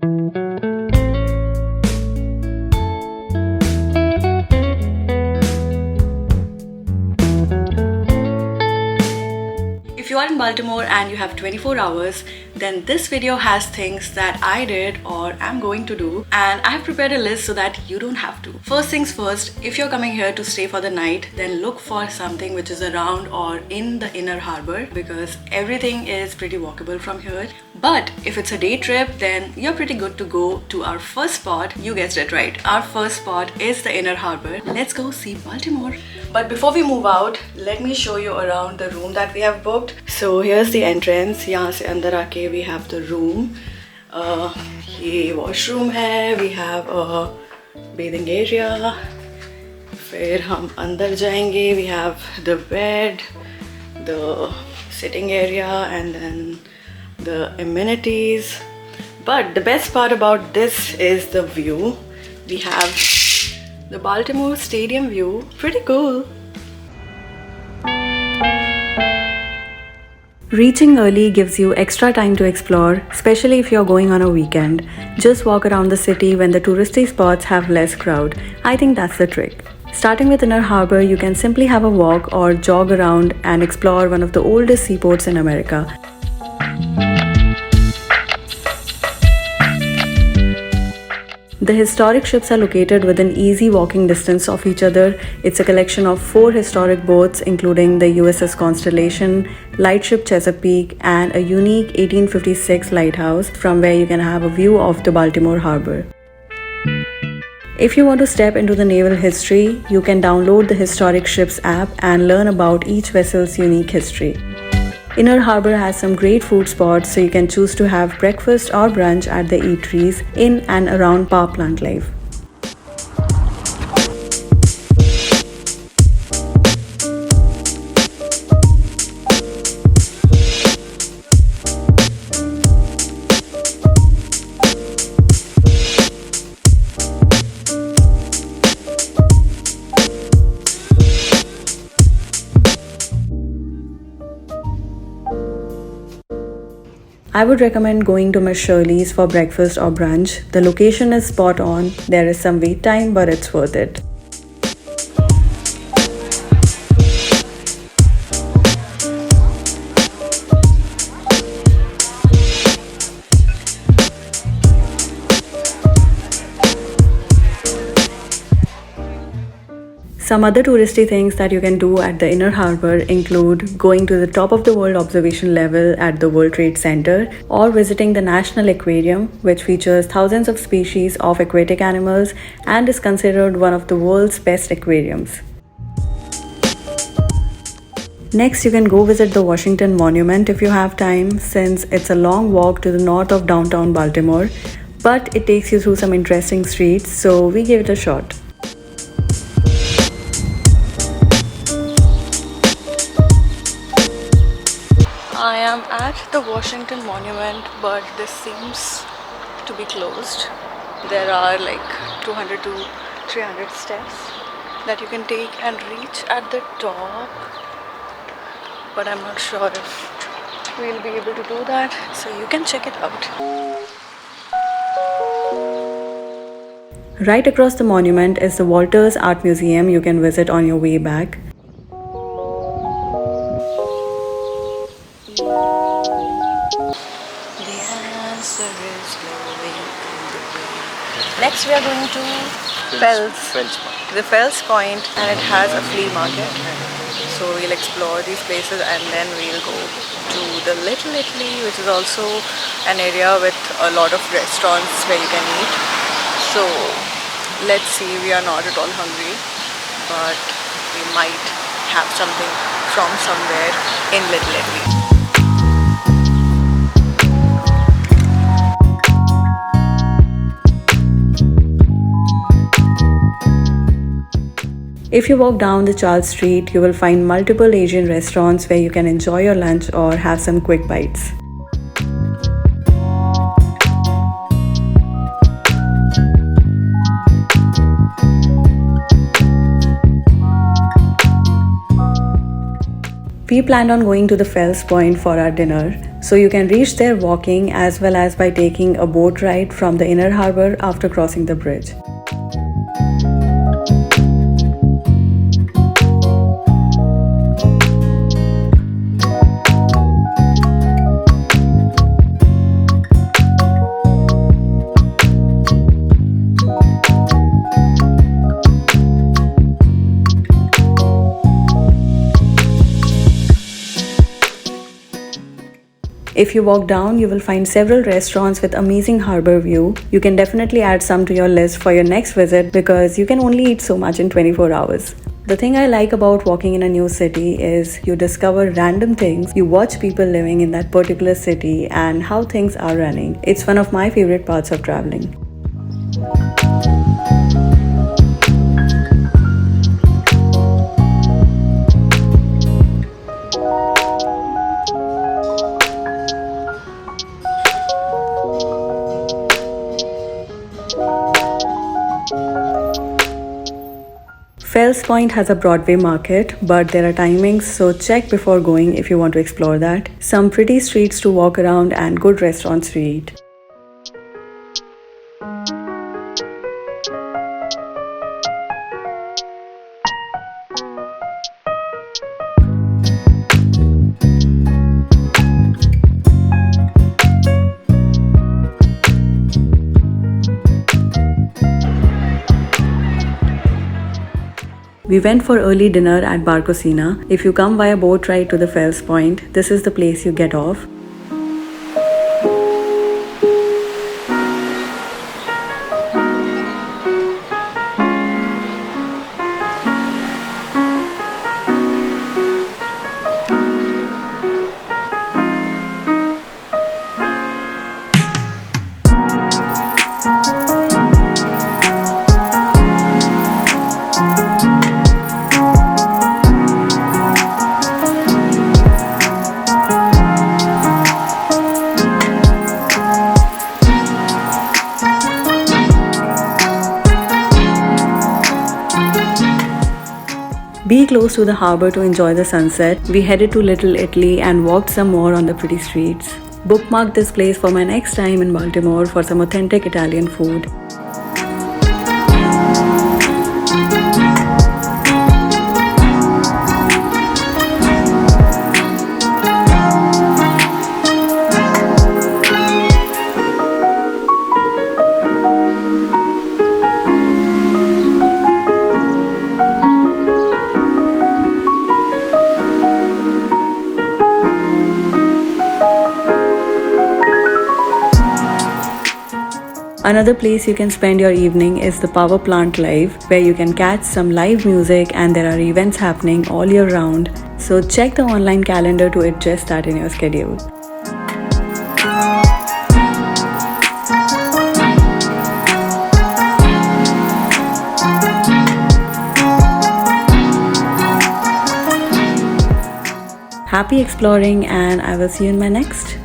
If you are in Baltimore and you have 24 hours, then this video has things that I did or am going to do, and I have prepared a list so that you don't have to. First things first, if you're coming here to stay for the night, then look for something which is around or in the inner harbor, because everything is pretty walkable from here. But if it's a day trip, then you're pretty good to go to our first spot. You guessed it right. Our first spot is the inner harbor. Let's go see Baltimore. But before we move out, let me show you around the room that we have booked. So here's the entrance. यहाँ से अंदर आके we have the room. ये washroom है. We have a bathing area. फिर हम अंदर जाएंगे. We have the bed, the sitting area, and then the amenities. But the best part about this is the view. We have the Baltimore Stadium view. Pretty cool. Reaching early gives you extra time to explore, especially if you're going on a weekend. Just walk around the city when the touristy spots have less crowd. I think that's the trick. Starting with Inner Harbor, you can simply have a walk or jog around and explore one of the oldest seaports in America. The historic ships are located within easy walking distance of each other. It's a collection of 4 historic boats, including the USS Constellation, lightship Chesapeake, and a unique 1856 lighthouse from where you can have a view of the Baltimore Harbor. If you want to step into the naval history, you can download the Historic Ships app and learn about each vessel's unique history. Inner Harbor has some great food spots, so you can choose to have breakfast or brunch at the eateries in and around Power Plant Life. I would recommend going to Miss Shirley's for breakfast or brunch. The location is spot on. There is some wait time, but it's worth it. Some other touristy things that you can do at the Inner Harbor include going to the top of the world observation level at the World Trade Center, or visiting the National Aquarium, which features thousands of species of aquatic animals and is considered one of the world's best aquariums. Next, you can go visit the Washington Monument if you have time, since it's a long walk to the north of downtown Baltimore, but it takes you through some interesting streets, so we gave it a shot. I am at the Washington Monument, but this seems to be closed. There are like 200 to 300 steps that you can take and reach at the top, but I'm not sure if we'll be able to do that, so you can check it out. Right across the monument is the Walters Art Museum you can visit on your way back. Next, we are going to the Fells Point, and it has a flea market. So we'll explore these places, and then we'll go to the Little Italy, which is also an area with a lot of restaurants where you can eat. So let's see, we are not at all hungry, but we might have something from somewhere in Little Italy. If you walk down the Charles Street, you will find multiple Asian restaurants where you can enjoy your lunch or have some quick bites. We planned on going to the Fells Point for our dinner, so you can reach there walking as well as by taking a boat ride from the inner harbor after crossing the bridge. If you walk down, you will find several restaurants with amazing harbor view. You can definitely add some to your list for your next visit because you can only eat so much in 24 hours. The thing I like about walking in a new city is you discover random things, you watch people living in that particular city and how things are running. It's one of my favorite parts of traveling. Fells Point has a Broadway market, but there are timings, so check before going if you want to explore that. Some pretty streets to walk around and good restaurants to eat. We went for early dinner at Barcosina. If you come via boat ride to the Fells Point, this is the place you get off. Be close to the harbor to enjoy the sunset. We headed to Little Italy and walked some more on the pretty streets. Bookmark this place for my next time in Baltimore for some authentic Italian food. Another place you can spend your evening is the Power Plant Live, where you can catch some live music and there are events happening all year round. So check the online calendar to adjust that in your schedule. Happy exploring, and I will see you in my next.